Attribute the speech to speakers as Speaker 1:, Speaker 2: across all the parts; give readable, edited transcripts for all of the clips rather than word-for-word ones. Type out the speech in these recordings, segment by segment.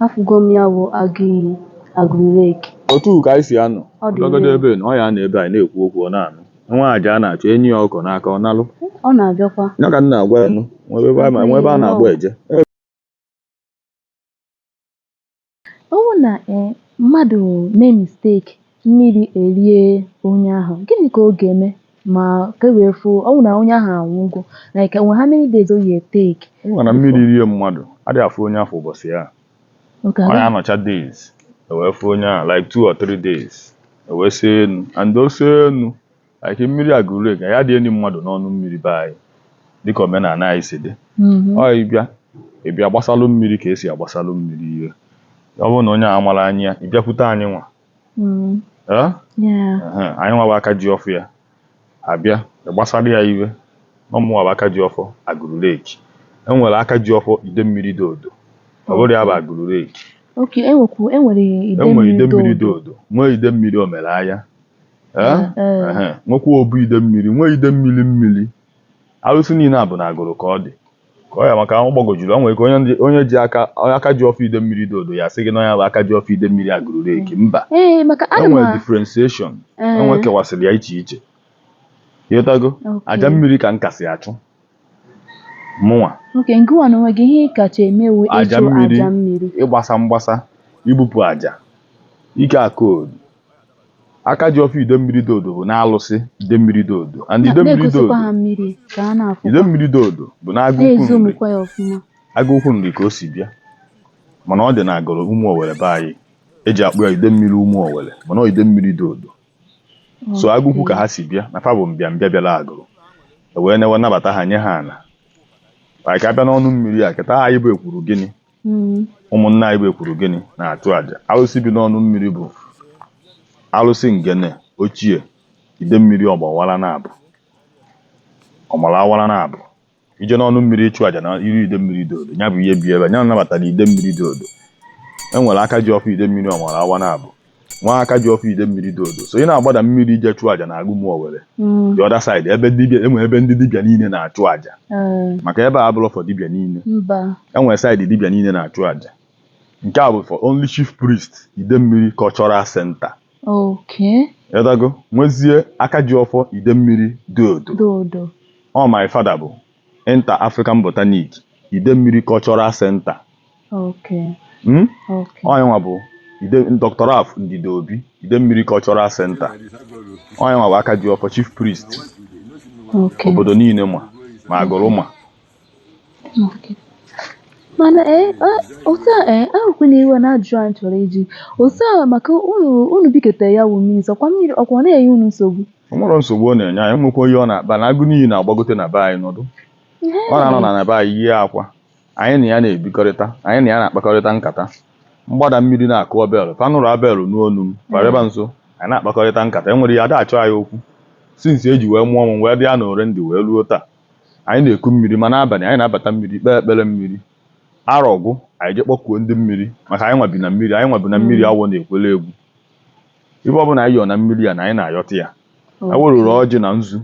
Speaker 1: afụgo m ya bụ Agụrụ Lake.
Speaker 2: Otu ka anyị si anọ
Speaker 1: Ọ dị
Speaker 2: ọdọgodo
Speaker 1: real.
Speaker 2: ebe na ọ ya na ebe anyị na-ekwu okwu ọ na-anụ nwa aja a na-achọ enyi ya ọkụ n'aka ọ nalụ
Speaker 1: Ọ na-abịakwa.
Speaker 2: ya ka m na-agwa ya nụ nwe ebe a na-agba eje
Speaker 1: Ọ bụrụ na mmadụ mee mistake mmiri erie onye ahụ, gịnị ka ọ ga-eme ma ka e wee fụ ọ bụrụ na onye ahụ anwụgo, like how many days o yi take?
Speaker 2: ịma na mmiri rie mmadụ adịghị afụ onye afọ ụbọchị ya
Speaker 1: Okay,
Speaker 2: ọ ya anọcha days ewee fụ onye ahụ like 2 or 3 days ewee see enu and o see enu like mmiri Agụrụ Lake ya dị enyi mmadụ n'ọnụ mmiri be anyị dịka omenala anyị si dị ọ ịbịa gbasalụ mmiri ka esi agbasalụ mmiri ihe ọ bụrụ na onye a mara anyị ya ịbịakwute anyị nwa anyị nwa bụ aka ji ọfụ ya abịa gbasara ya iwe n'ọmụnwa bụ aka ji ọfọ Agụrụ Lake enwere aka ji ọfọ ide mmiri dị odo ọ bụrụ ya bụ Agụrụ Lake.
Speaker 1: Okay, enwere ide mmiri dị odo
Speaker 2: nwee ide mmiri omelaya nwekwa obu ide mmiri nwee ide mmiri arụsị niile a bụ na Agụrụ ka ọ dị ka ọ ya maka ahụ gbagojuru o nwere ka onye ji aka ji ọfọ ide mmiri dị odo ya sị gị na ya bụ aka ji ọfọ ide mmiri Agụrụ Lake mba enwere differentiation enwe kewasịrị ya iche iche ịghọtago aja mmiri ka nkasị achụ mụnwa
Speaker 1: nke nwa na onwe gị ihe kacha emewu ịchụ aja mmiri
Speaker 2: ịgbasa mgbasa ibupụ aja ike akoodu aka ji ọfọ ide mmiri dị odo bụ na-alụsị ide mmiri dị odo and ide mmiri dị odo bụ na agụkwu nri ka o si bịa mana ọ dị na Agụrụ ụmụ Owere be anyị eji akpụ ya ide mmiri ụmụ Owere mana ọ ide mmiri dị odo so agụkwu ka ha si bịa na fa bụ mbịa bịara Agụrụ wee newe nabata ha nye ha ana ka abịa n'ọnụ mmiri a kịta anyị bụ ekwuru gịnị ụmụnna anyị bụ ekwuru gịnị na-achụ aja arụsị bi n'ọnụ mmiri bụ arụsị ngene ochie ide mmiri ọgbawara na-abụ ije n'ọnụ mmiri ịchụ aja na iri ide mmiri dị odo ya bụ ihe bi ebe nya nabatara ide mmiri dị odo enwere aka ji ọfọ ide mmiri ọgbawara na-abụ nwa aka ji ọfọ ide mmiri dị odo so ị na-agbada mmiri ije chụọ aja na agụ ụmụ Owere the other side enwere ebe ndị dibịa niile na-achụ aja maka ebe a bụrụ fọ dibịa niile enwere side dibịa niile na-achụ aja nke a bụ for only chief priest ide mmiri cultural center ịghọtago nwezie aka ji ọfọ ide mmiri dị odo ọ my father bụ Inter African Botanic ide mmiri cultural center onye nwa bụ Dr. Ralph Ndidi Obi ide mmiri cultural center onye nwa bụ aka ji ọfọ chief priest obodo niile ma Agụrụ ma
Speaker 1: mana otu ahụkwa na iwe na-ajụ anyị chọrọ iji otu a maka unu bikọta ya wụ mmiri ọkwa na-enye unu nsogbu
Speaker 2: o nwere nsogbu ọ na-enye anyị nwekwa ihe ọ na-akpa na agụ n'iyi na-agbagote na be anyị nọdụ ọ na-anọ na be anyị yie akwa anyị na ya na-ebikọrịta anyị na ya na-akpakọrịta nkata mgbada mmiri na-akụ bel fanụrụ abelụ n'onu m kwarịba nso anyị na-akpakọrịta nkata enwere ya adachọ anyị okwu sinsi eji wee mụọ m wee dị ya na ore ndị wee ruo taa anyị na-eku mmiri ma n'abalị anyị na-abata mmiri kpee ekpere mmiri arọgwụ anyị je kpọkuo ndị mmiri maka anyị nwabi na mmiri awọ na-ekwele egwu ibe ọ bụla anyị yọ na mmiri ya na anyị na-ayọta ya ewelụrụ ọjị na nzu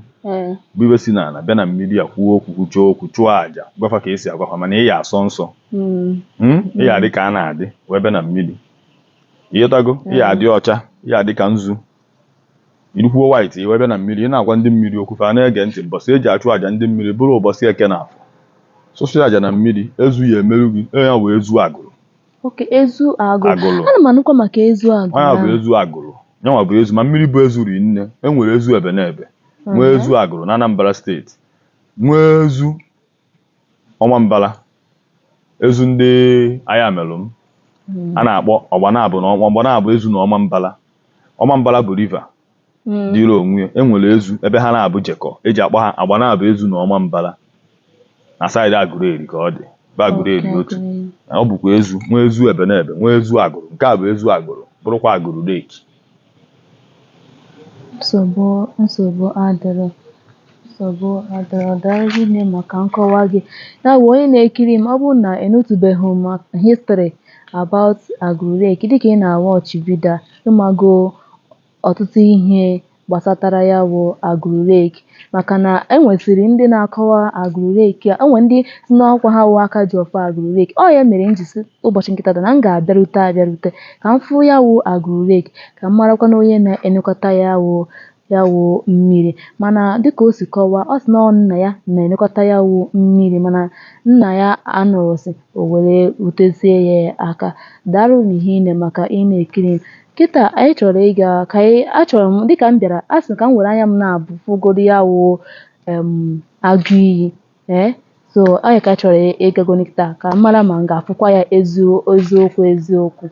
Speaker 2: bụ ibe si n'ala bịa na mmiri ya kwuo okwu kwuchoo okwu chụọ aja gwafa ka esi agwafa mana ị ya asọ nsọ ị ya adị ka a na-adị wee bịa na mmiri ịghọtago ị ya adị ọcha ị ya adị ka nzu irukwuo white wee bịa na mmiri ị na-agwa ndị mmiri okwu fa na-ege ntị mbọsị eji achụ aja ndị mmiri bụrụ ụbọchị eke na afọ sụsụ aja na mmiri ezu ya emerụ gị ya wee ezu Agụrụ
Speaker 1: ezu Agụrụ ana m anụkwa maka ezu Agụrụ
Speaker 2: onye bụ ezu Agụrụ nyanwa bụ ezu ma mmiri bụ ezu ri nne enwere ezu ebe na ebe nwee ezu Agụrụ na Anambra steeti nwee ezu Ọmambala ezu ndị agha melụm a na-akpọ ọgbanabụ ezu na Ọmambala bụ river dịrị onwe enwere ezu ebe ha na-abụ jekọ eji akpọ ha agbanabụ ezu na Ọmambala na saịdị Agụrụ eri ka ọ dị bụ Agụrụ eri otu ọ bụkwa ezu nwee ezu ebe na ebe nwee ezu Agụrụ nke a bụ ezu Agụrụ bụrụkwa Agụrụ Lake
Speaker 1: nsogbu adịrọ daalụ nne maka nkọwa gị ya bụ onye na-ekiri m ọ bụrụ na enụtụbeghị m history about Agụrụ Lake dịka ị na-watch vidio ịmago ọtụtụ ihe gbasatara ya bụ Agụrụ-Leki maka na enwesịrị ndị na-akọwa Agụrụ-Leki a enwe ndị si n'ọkwa ha wụ aka ji ọfọ Agụrụ-Leki ọ ya mere m ji sị ụbọchị nke tata na m ga-abịarute ka m fụ ya wụ Agụrụ-Leki ka m marakwana onye na-elekọta ya wụ mmiri mana dịka o si kọwaa ọ sị na ọ nna ya na-elekọta ya wụ mmiri mana nna ya anọrọsị o were rutezie ya aka. Daalụ N'ihi maka ị na-ekiri kịta anyị chọrọ ịga ka achọrọ m dịka m bịara a sị ka m were anya m na-abụ fụgodu ya wụ Agụ iyi so anyị ka chọrọ ịgagoni kịta ka m mara ma m ga-afụkwa ya eziokwu.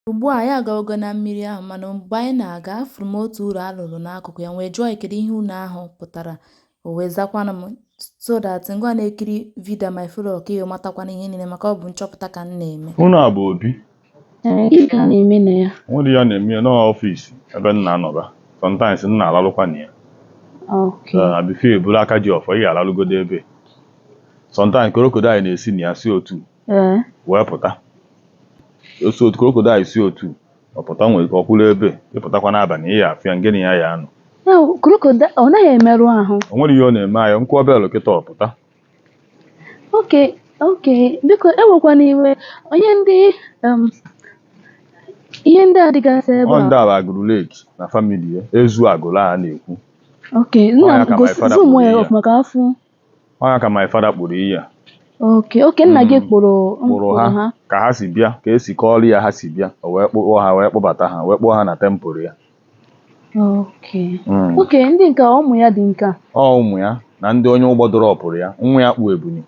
Speaker 1: Ugbu a anyị agawago na mmiri ahụ mana mgbe anyị na-aga afụrụ m otu uru alụrụ n'akụkụ ya wee jụọ kedu ihe unu ahụ pụtara o wee zakwana m so that ngwa na-ekiri vidio ma ifuru ọka ihe matakwana ihe niile maka ọ bụ nchọpụta ka m na-eme.
Speaker 2: Unu a bụ Obi
Speaker 1: Gịnị ka a na-eme na ya?
Speaker 2: nwere ya na-eme ya n'ọfịs ebe nna anọba sometimes nna alalụkwa na ya na bifo eburu aka ji ọfọ ihe alalụgodo ebe sometimes krokodil na-esi na ya si otu wee pụta krokodil si otu ọpụta nwere ike ọkwụrụ ebe ịpụtakwa n'abalị ihe afịa ngịnị ya anọ
Speaker 1: krokodil ọ naghị emerụ ahụ
Speaker 2: o nwere ihe ọ na-eme anyị nkwụ obelụ kịta ọpụta
Speaker 1: oke biko ewekwana iwe onye ndị ihe ndị a dịgasị ebe
Speaker 2: ọ ndị a bụ Agụrụ-Leki na famili ya ezu agụrụ a na-ekwu
Speaker 1: nna m gosi zoom ya maka afọ
Speaker 2: ọnya ka my father kpụrụ iyi a
Speaker 1: oke nna gị kpụrụ
Speaker 2: ha ka ha si bịa ka esi kọọrọ ya ha si bịa o wee kpụọ ha wee kpụbata ha wee kpụọ ha na tempụl ya
Speaker 1: oke ndị nke ụmụ ya dị nka
Speaker 2: ụmụ ya na ndị onye ụgbọ dọrọpụrụ ya nwa ya kpụ ebuni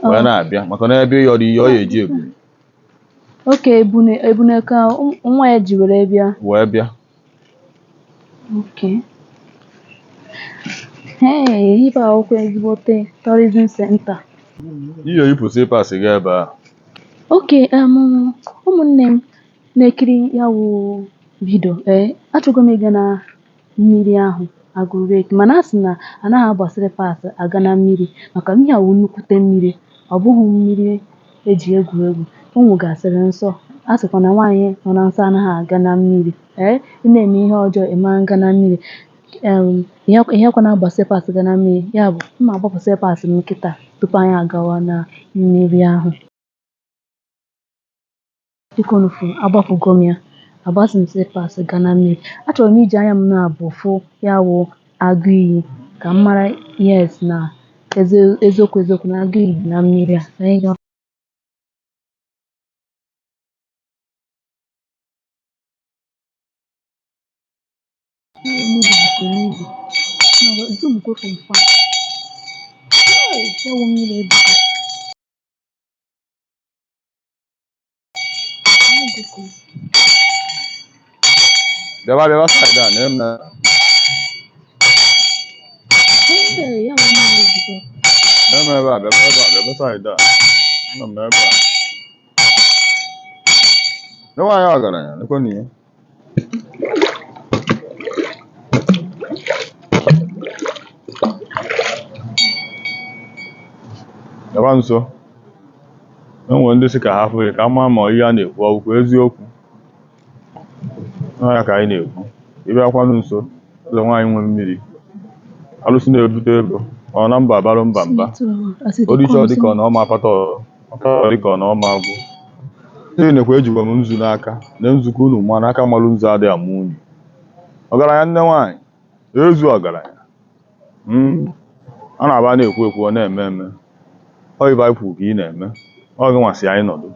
Speaker 2: wee na-abịa maka na ebe ịyọrọ ihe ọ ya eji ebuni
Speaker 1: ebune ka nwa ya ji wee bịa ibe akwụkwọ ezigbote tourism center
Speaker 2: ihe yipụsị pasị gị ebe a
Speaker 1: ụmụnne m na-ekiri ya wụ vidio achọgo m ịga na mmiri ahụ Agụrụ-Leki mana a sị na anaghị agbasịrị pasị aga na mmiri maka ihe a wụ nnukwute mmiri ọ bụghị mmiri eji egwu ụmụ gasịrị nsọ a sịkwa na nwaanyị nọ na nsọ anaghị aga na mmiri ị na-eme ihe ọjọọ ịma nga na mmiri ihe kwa na-agbasị pasị ga na mmiri ya bụ mma agbapụsị pasị m kịta tupu anyị agawa na mmiri ahụ biko nufu agbapụgo m ya agbasị m pasị ga na mmiri achọrọ m iji anya m na-abụ fụ ya wụ Agụ iyi ka m mara yes na eziokwu na Agụ iyi na mmiri a
Speaker 2: bịaba saịdị a na-eme ebe a bịaba saịdị a nọ m ebe a nwaanyị ọgaranya lekwa n'ihe bịaba nso enwere ndị si ka ha fụ ya ka maa ma ihe a na-ekwu ọgwụkwọ eziokwu ya ka anyị na-ekwu ịbịakwanụ nso ụlọ nwaanyị nwe mmiri alụsị na-ebute ego ọ na mba barụ mba odiche ọ dịka ọ na ọma apata ọ dịka ọ na ọma agwụ ndị nekwa ejikwa m nzu n'aka na nzukọ unu ma n'aka malụ nzu adịghị amụ unyi ọgaranya nne nwaanyị ezu ọgaranya a na-aba na-ekwu ọ na-eme eme ọ ibe anyị kwuru ka ị na-eme ọ gị nwasị anyị nọdụ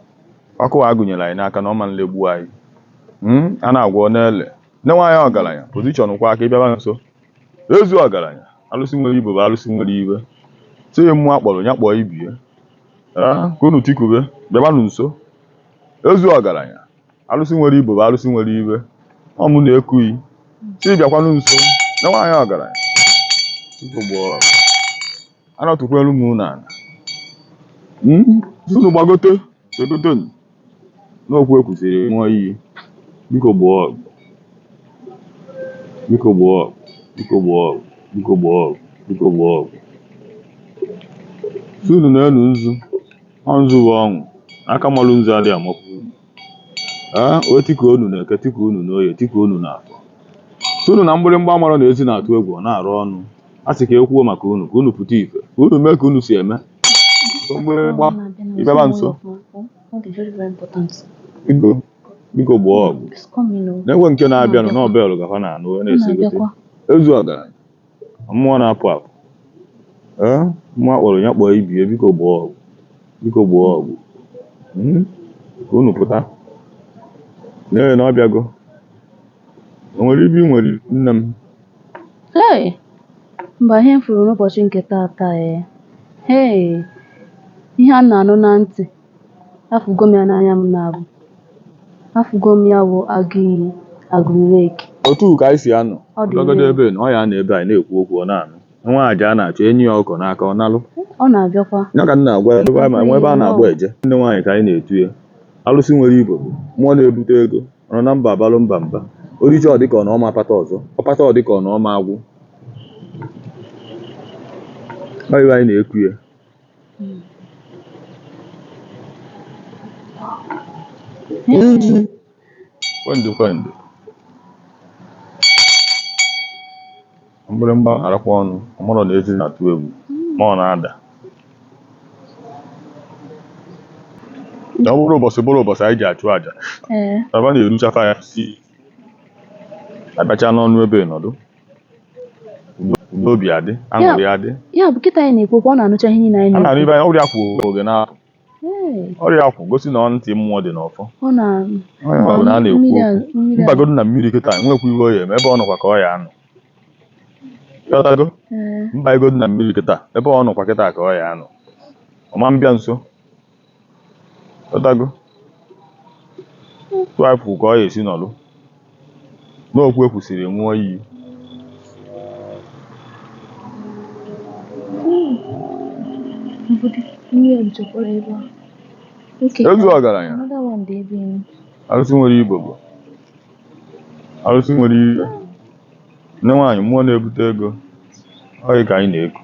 Speaker 2: ọkụwa agụnyere anyị n'aka na ọma nlegbu anyị a na-agwọ n'ele nne nwaanyị ọgaranya pozishọn kwa aka ịbịaba nso ezu ọgaranya alụsị nwere ibe bụ alụsị nwere iwe tinye mmụọ akpọrọ ya kpọọ ibie ka unu tikube bịabanụ nso ezu ọgaranya alụsị nwere ibe bụ alụsị nwere iwe ọmụ na-ekuyi si bịakwanụ nso nne nwaanyị ọgaranya anọtụkwelu m unu ana unu gbagote n'okwu ekwusịrị nwa iyi biko gboo ọgụ unu na-enu nzu ọ nzu bụ ọṅụ aka malụ nzu adịghị amapụ o tikuo unu na-eke tikuo unu n'oye tikuo unu n'afọ unu na mgbịrịmgba mara na ezi na-atụ egwu ọ na-arụ ọnụ a sị ka e kwuo maka unu ka unu pụta ife ka unu mee ka unu si eme mgbịrịmgba ịbịaba nso biko gbaa ọgụ na-enwe nke na-abịanụ n'ọbelụ ga ha na-anụ na-esegote ezu ọgaranya mmụọ na-apụ apụ mmụọ akpọrọ ya kpọọ ibie biko gbaa ọgụ ka unu pụta n'ihi na ọ bịago o nwere ibe ị nwere nne m
Speaker 1: mba ihe m fụrụ n'ụbọchị nke taata ihe a na-anụ na ntị afụgo m ya n'anya m na-abụ afụgo m ya bụ agụiyi agụleki
Speaker 2: otu ka anyị si anọ ọgọdọ ebe na ọ ya na ebe anyị na-ekwu okwu ọ na-anụ nwa aja a na-achọ enyi ya ọkọ n'aka ọ nalụ
Speaker 1: ọ na-abịakwa
Speaker 2: ya ka m na-agwa ya ma nwe ebe a na-agba eje ndị nwaanyị ka anyị na-etu ya alụsị nwere igbo mmụọ na-ebute ego ọrụ na mba abalụ mba mba oricha ọ dịka ọ na ọma pata ọzọ ọpata ọ dịka ọ na ọma agwụ ibe anyị na-ekwu ya kwendụ mgbịrịmgba arakwa ọnụ ọmụrọ na ezi na-atụ egwu ma ọ na-ada ọ bụrụ ụbọchị anyị ji achụ aja aba na-eruchafa ya si abacha n'ọnụ ebe nọdụ obi adị aṅụrị adị
Speaker 1: ya bụ kịta anyị na-ekwu ọ na-anụcha ihe niile anyị
Speaker 2: na-anụ ibe anyị ọrịa kwụ oge na-apụ ọrịa kwụ gosi na ntị mmụọ dị n'ọfọ na a na-ekwu okwu mbagodu na mmiri kịta nwekwa iwe oyi eme ebe ọ nọkwa ka ọ ya anọ mba igodu na mmiri kịta ebe ọ nọkwa kịta ka ọ ya anọ ọma mbịa nso tụafụ ka ọ ya esi nọlụ n'okwu ekwusịrị nwụọ iyi ezu ọgaranya arụsị nwere igbo bụ arụsị nwere ire nne nwaanyị mmụọ na-ebute ego oyi ka anyị na-eku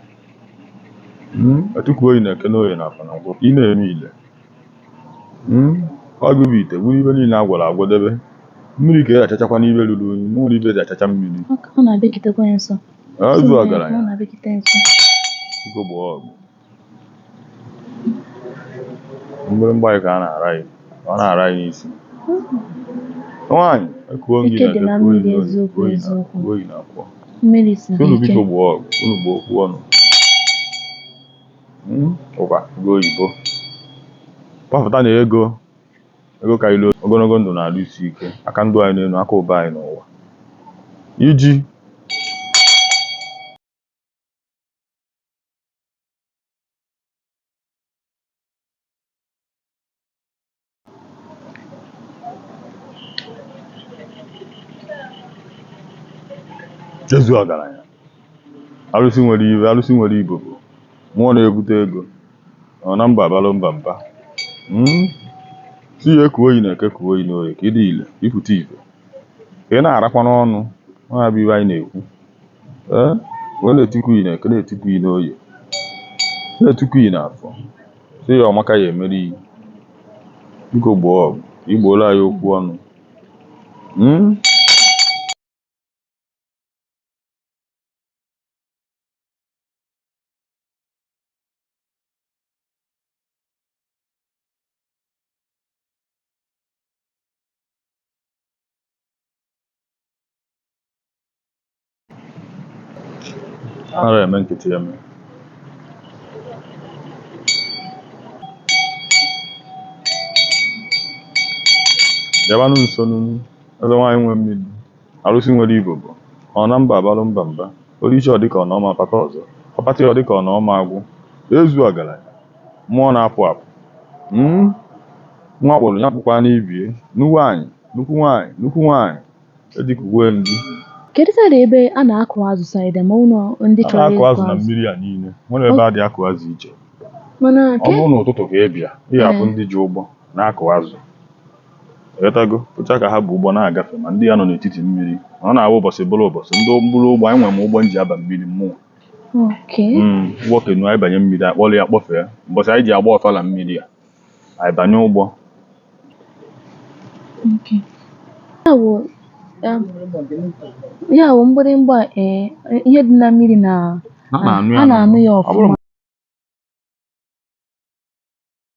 Speaker 2: etukwuo oyi na-eke n'oyi na afọ na nkwọ ị na-eme ile ọ gụbụ ite bụrụ ibe niile a gwara agwọdebe mmiri ka e achachakwa n'ibe ruru unyi nwere ibe ji achacha mmiri ezu ọgaranya biko gbaa ọgụ mgbịrịmgba anyị ka a na-ara ya ọ na-ara ya n'isi nwaanyị ekuo gị na oyi na akwọ unu biko gbaa ọgụ unu gbaa okwu ọnụ ụkwa ego oyibo kpọpụta na ego ka ilu ogologo ndụ na-alụ isi ike aka ndụ anyị n'elu aka ụba anyị n'ụwa iji ezu ọgaranya arụsị nwere ibo bụ mmụọ na-ebute ego ọ na mba abalụ mba mba si ya ekuo oyi na-eke kuo oyi n'oye ka ịdị ile ịpụta ife ka ị na-arakwa n'ọnụ ọ ya bụ iwe anyị na-ekwu wee na-etikwu iyi na-eke na-etikwu iyi n'oye na-etikwu iyi n'afọ si ya ọmaka ya emere iyi biko gboo ọgụ igboola anyị okwu ọnụ ara eme nkịtị eme bịabanụ nso ebe nwaanyị nwe mmiri arụsị nwere igbo bụ ọ na mba abalụ mba mba orichi ọ dịka ọ na ọma pata ọzọ ọpata ọ dịka ọ na ọma agwụ ezu ọgaranya mmụọ na-apụ apụ nwa kpọrọ ya kpụkwa n'ibie nnukwu nwaanyị ejikuwe ndị
Speaker 1: kedu side ebe a na-akụ azụ side ma ụlọ ndị chọrọ
Speaker 2: ịkụ azụ na mmiri a niile nwere ebe a dị akụ azụ iche ọ bụrụ n'ụtụtụ ka ị bịa ị ga-afụ ndị ji ụgbọ na-akụ azụ ghọtago pụcha ka ha bụ ụgbọ na-agafe ma ndị ya nọ n'etiti mmiri ọ na-awụ ụbọchị bụrụ ụbọchị ndị mbụrụ ụgbọ anyị nwere m ụgbọ nji aba mmiri mmụọ ụgbọ kenu anyị banye mmiri akpọrọ ya kpọfee ụbọchị anyị ji agba ọfala mmiri a anyị banye ụgbọ
Speaker 1: Okay. Ya wụ ya wụ mgbịrịgba ihe dị na mmiri na
Speaker 2: A na-anụ
Speaker 1: a na-anụ ya
Speaker 2: ọ bụrụ
Speaker 1: ọfụma.